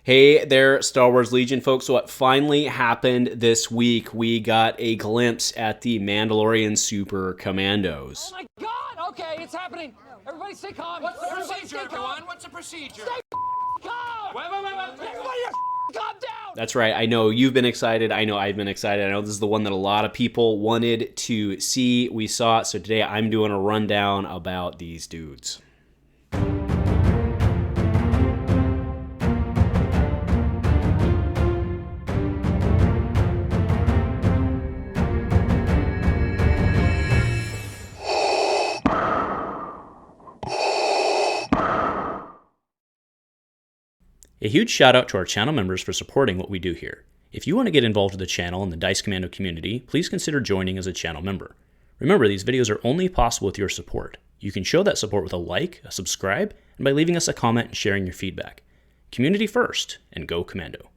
Hey there, Star Wars Legion folks. So what finally happened this week, we got a glimpse at the Mandalorian Super Commandos. Oh my God! Okay, it's happening. Everybody stay calm. What's the procedure, everyone? What's the procedure? Stay calm! Wait. Everybody calm down! That's right. I know you've been excited. I know I've been excited. I know this is the one that a lot of people wanted to see. We saw it. So today I'm doing a rundown about these dudes. A huge shout out to our channel members for supporting what we do here. If you want to get involved with the channel and the Dice Commando community, please consider joining as a channel member. Remember, these videos are only possible with your support. You can show that support with a like, a subscribe, and by leaving us a comment and sharing your feedback. Community first, and go Commando.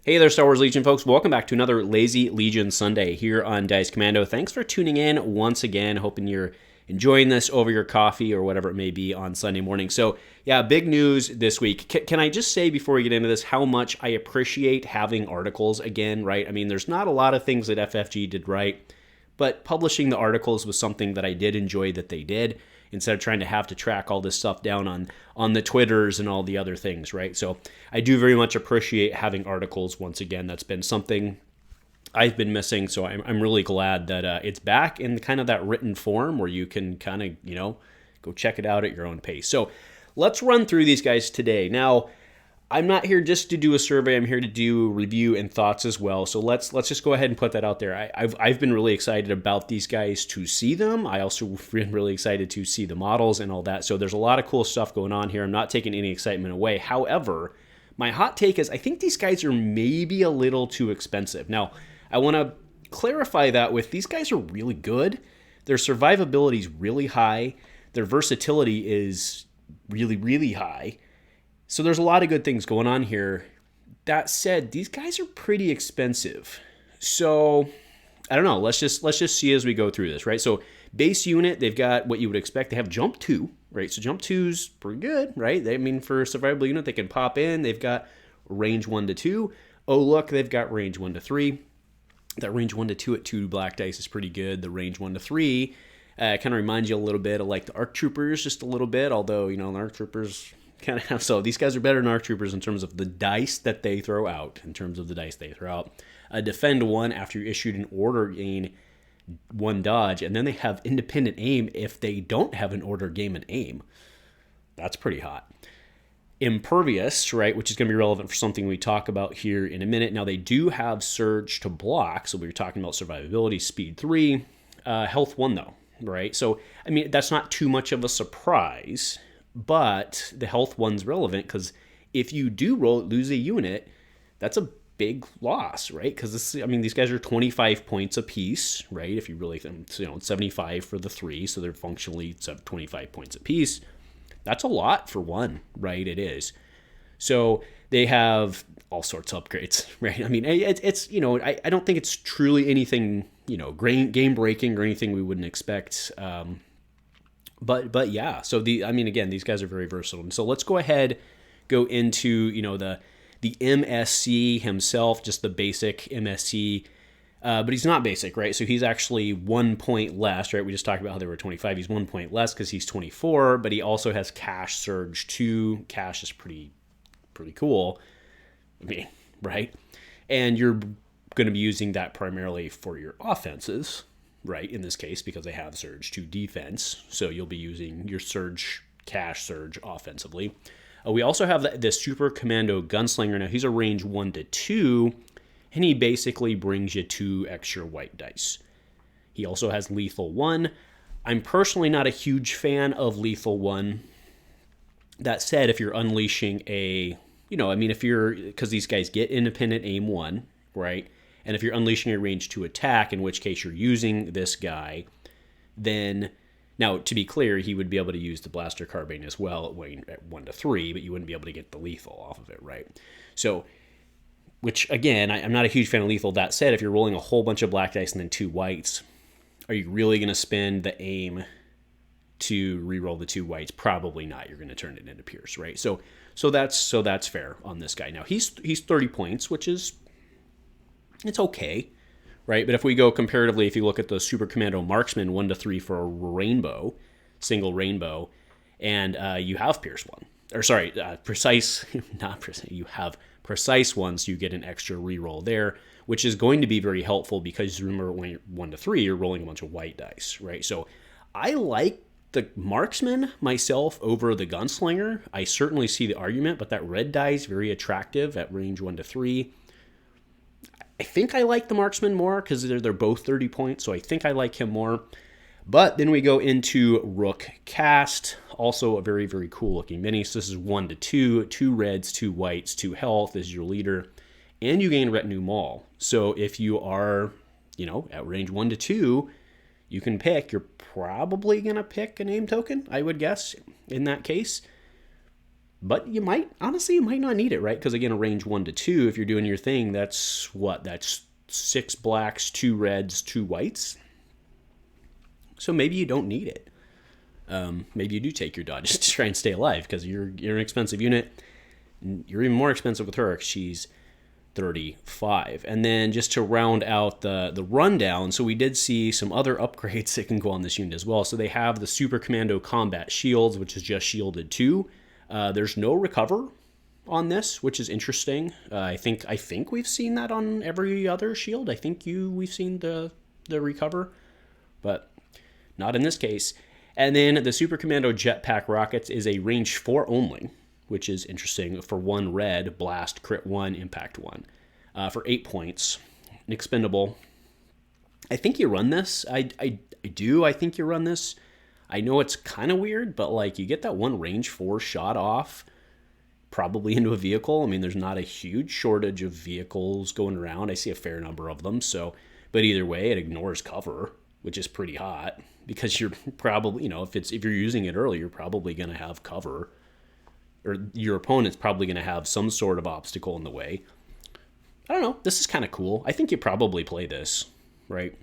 Hey there, Star Wars Legion folks. Welcome back to another Lazy Legion Sunday here on Dice Commando. Thanks for tuning in once again. Hoping you're enjoying this over your coffee or whatever it may be on Sunday morning. So yeah, big news this week. Can I just say before we get into this how much I appreciate having articles again, right? I mean, there's not a lot of things that FFG did right, but publishing the articles was something that I did enjoy that they did, instead of trying to have to track all this stuff down on the Twitters and all the other things, right? So I do very much appreciate having articles once again. That's been something I've been missing, so I'm really glad that it's back in kind of that written form where you can kind of, go check it out at your own pace. So let's run through these guys today. Now, I'm not here just to do a survey. I'm here to do review and thoughts as well. So let's just go ahead and put that out there. I've been really excited about these guys to see them. I also been really excited to see the models and all that. So there's a lot of cool stuff going on here. I'm not taking any excitement away. However, my hot take is I think these guys are maybe a little too expensive. Now, I want to clarify that with these guys are really good. Their survivability is really high. Their versatility is really, really high. So there's a lot of good things going on here. That said, these guys are pretty expensive. So I don't know. Let's just see as we go through this, right? So base unit, they've got what you would expect. They have jump 2, right? So jump 2's pretty good, right? For a survivable unit, they can pop in. They've got range 1 to 2. Oh, look, they've got range 1 to 3. That range 1 to 2 at 2 black dice is pretty good. The range 1 to 3 kind of reminds you a little bit of like the ARC Troopers, just a little bit, although, the ARC Troopers kind of have, so these guys are better than ARC Troopers in terms of the dice that they throw out, Defend 1 after you issued an order, gain 1 dodge, and then they have independent aim if they don't have an order, gain an aim. That's pretty hot. Impervious, right, which is going to be relevant for something we talk about here in a minute. Now, they do have surge to block, so we were talking about survivability, speed 3, health 1, though, right? So, that's not too much of a surprise, but the health 1's relevant because if you do lose a unit, that's a big loss, right? Because these guys are 25 points apiece, right? If you really think, 75 for the 3, so they're functionally 25 points apiece. That's a lot for 1, right? It is. So they have all sorts of upgrades, right? It's I don't think it's truly anything, game breaking or anything we wouldn't expect. But yeah. So again, these guys are very versatile. And so let's go into, the MSC himself, just the basic MSC. But he's not basic, right? So he's actually 1 point less, right? We just talked about how they were 25. He's 1 point less because he's 24, but he also has Cash Surge 2. Cash is pretty cool, right? And you're going to be using that primarily for your offenses, right? In this case, because they have Surge 2 defense. So you'll be using your Cash Surge offensively. We also have the Super Commando Gunslinger. Now, he's a range 1 to 2. And he basically brings you 2 extra white dice. He also has Lethal 1. I'm personally not a huge fan of Lethal 1. That said, if you're unleashing because these guys get independent aim 1, right? And if you're unleashing a range 2 attack, in which case you're using this guy, then, now to be clear, he would be able to use the blaster carbine as well at 1 to 3, but you wouldn't be able to get the lethal off of it, right? So, which, again, I'm not a huge fan of lethal. That said, if you're rolling a whole bunch of black dice and then 2 whites, are you really going to spend the aim to reroll the 2 whites. Probably not. You're going to turn it into Pierce, right? So that's fair on this guy. Now he's 30 points, which is, it's okay, right? But if we go comparatively, if you look at the Super Commando Marksman 1 to 3 for a rainbow, single rainbow, and you have Pierce 1. Or sorry, precise, not precise. You have precise ones, so you get an extra reroll there, which is going to be very helpful because remember when you're 1 to 3, you're rolling a bunch of white dice, right? So I like the marksman myself over the gunslinger. I certainly see the argument, but that red die is very attractive at range 1 to 3. I think I like the marksman more because they're both 30 points, so I think I like him more. But then we go into Rook Cast, also a very, very cool looking mini. So this is 1 to 2, 2 reds, 2 whites, 2 health is your leader, and you gain Retinue Maul. So if you are, at range 1 to 2, you can pick. You're probably going to pick a name token, I would guess, in that case. But you might not need it, right? Because again, a range 1 to 2, if you're doing your thing, that's 6 blacks, 2 reds, 2 whites. So maybe you don't need it. Maybe you do take your dodges to try and stay alive because you're an expensive unit. You're even more expensive with her. She's 35. And then just to round out the rundown, so we did see some other upgrades that can go on this unit as well. So they have the Super Commando Combat Shields, which is just shielded 2. There's no recover on this, which is interesting. I think we've seen that on every other shield. I think we've seen the recover, but not in this case. And then the Super Commando Jetpack Rockets is a range 4 only, which is interesting, for 1 red, blast, crit 1, impact 1, for 8 points. An expendable. I think you run this. I think you run this. I know it's kind of weird, but you get that 1 range 4 shot off, probably into a vehicle. I mean, there's not a huge shortage of vehicles going around. I see a fair number of them. So, but either way, it ignores cover, which is pretty hot because you're probably, if you're using it early, you're probably going to have cover, or your opponent's probably going to have some sort of obstacle in the way. I don't know. This is kind of cool. I think you probably play this, right?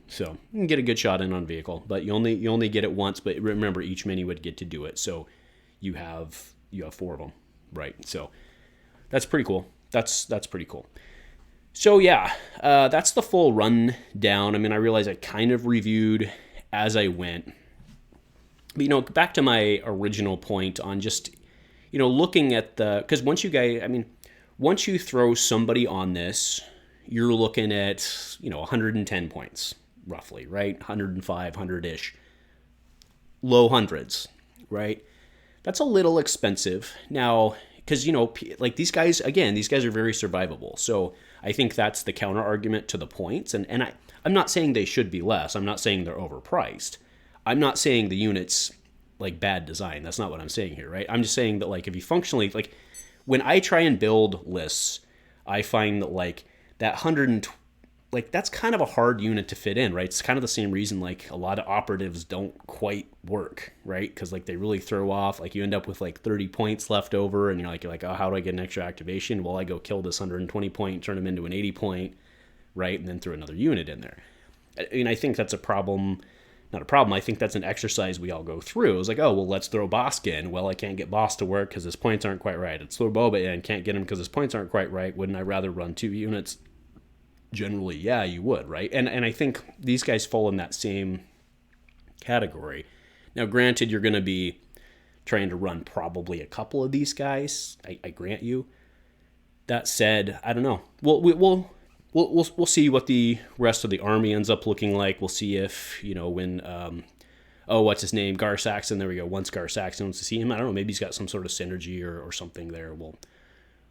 So you can get a good shot in on vehicle, but you only get it once. But remember, each mini would get to do it. So you have 4 of them, right? So that's pretty cool. That's pretty cool. So yeah, that's the full rundown. I mean, I realize I kind of reviewed as I went. But, back to my original point on just, looking at because once you throw somebody on this, you're looking at, 110 points, roughly, right? 105, 100-ish. Low hundreds, right? That's a little expensive. Now, because, these guys are very survivable. So I think that's the counter argument to the points. And I'm not saying they should be less. I'm not saying they're overpriced. I'm not saying the unit's bad design. That's not what I'm saying here, right? I'm just saying that if you functionally, when I try and build lists, I find that that 120, that's kind of a hard unit to fit in, right? It's kind of the same reason a lot of operatives don't quite work, right? Because they really throw off. You end up with 30 points left over, and you're like, oh, how do I get an extra activation? Well, I go kill this 120 point, turn him into an 80 point, right? And then throw another unit in there. I think that's a problem. Not a problem. I think that's an exercise we all go through. It's let's throw Bossk in. Well, I can't get Bossk to work because his points aren't quite right. Let's throw Boba in. Can't get him because his points aren't quite right. Wouldn't I rather run 2 units? Generally, yeah, you would, right? And I think these guys fall in that same category. Now, granted, you're going to be trying to run probably a couple of these guys. I grant you. That said, I don't know. We'll see what the rest of the army ends up looking like. We'll see if when what's his name, Gar Saxon. There we go. Once Gar Saxon wants to see him, I don't know. Maybe he's got some sort of synergy or something there.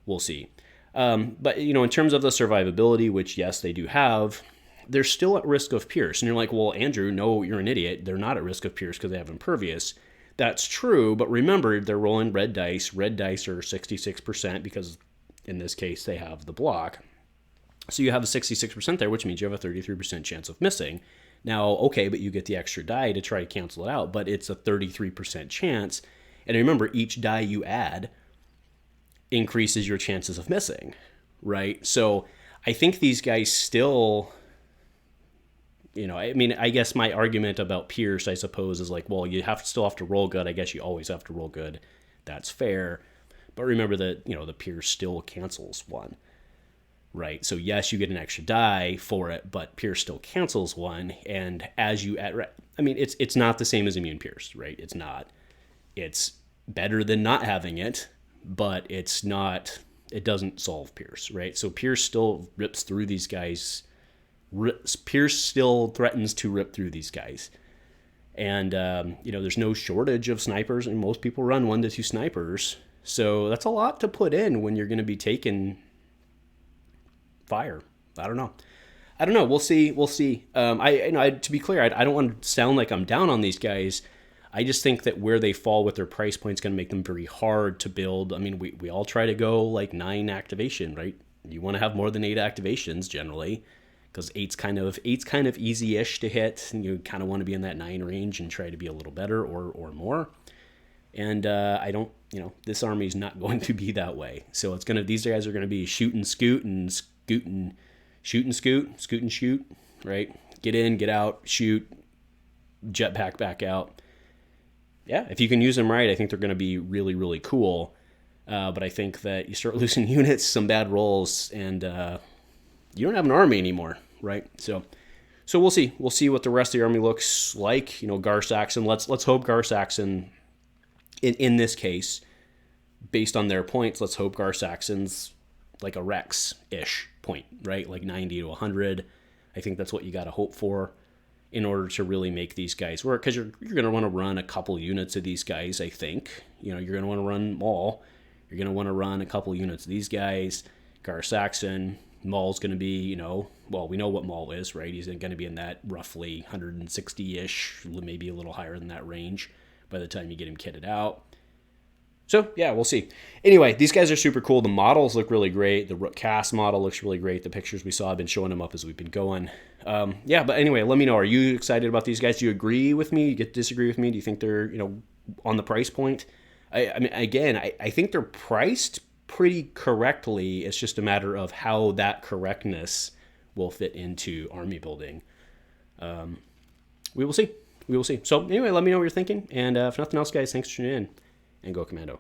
We'll see. But, in terms of the survivability, which, yes, they do have, they're still at risk of Pierce. And you're like, well, Andrew, no, you're an idiot. They're not at risk of Pierce because they have Impervious. That's true, but remember, they're rolling red dice. Red dice are 66% because, in this case, they have the block. So you have a 66% there, which means you have a 33% chance of missing. Now, okay, but you get the extra die to try to cancel it out, but it's a 33% chance. And remember, each die you add increases your chances of missing, right? So I think these guys still, You know, I mean, I guess my argument about Pierce, I suppose, is like, well, you still have to roll good. I guess you always have to roll good. That's fair. But remember that, you know, the Pierce still cancels one, right? So yes, you get an extra die for it, but Pierce still cancels one. And as you add, I mean, it's not the same as immune Pierce, right? It's not. It's better than not having it, but it's not, it doesn't solve Pierce, right? So Pierce still rips through these guys. Pierce still threatens to rip through these guys. And, you know, there's no shortage of snipers, and most people run 1 to 2 snipers. So that's a lot to put in when you're going to be taking fire. I don't know. We'll see. To be clear, I don't want to sound like I'm down on these guys. I just think that where they fall with their price point is going to make them very hard to build. I mean, we all try to go like 9 activation, right? You want to have more than 8 activations generally, because eight's kind of easy-ish to hit, and you kind of want to be in that 9 range and try to be a little better or more. And I don't, you know, this army is not going to be that way. So these guys are going to be shoot and scoot and scoot and shoot and scoot, scoot and shoot, right? Get in, get out, shoot, jetpack back out. Yeah, if you can use them right, I think they're going to be really, really cool. But I think that you start losing units, some bad rolls, and you don't have an army anymore, right? So we'll see. We'll see what the rest of the army looks like. You know, Gar Saxon. Let's hope Gar Saxon, in this case, based on their points, let's hope Gar Saxon's like a Rex-ish point, right? Like 90 to 100. I think that's what you got to hope for in order to really make these guys work, because you're going to want to run a couple units of these guys, I think. You know, you're going to want to run Maul. You're going to want to run a couple units of these guys. Gar Saxon. Maul's going to be, you know, well, we know what Maul is, right? He's going to be in that roughly 160-ish, maybe a little higher than that range by the time you get him kitted out. So, yeah, we'll see. Anyway, these guys are super cool. The models look really great. The Rook cast model looks really great. The pictures we saw, I've been showing them up as we've been going. Yeah, but anyway, let me know. Are you excited about these guys? Do you agree with me? Do you disagree with me? Do you think they're, you know, on the price point? I mean, again, I think they're priced pretty correctly. It's just a matter of how that correctness will fit into army building. We will see. So anyway, let me know what you're thinking. And if nothing else, guys, thanks for tuning in. And go Commando.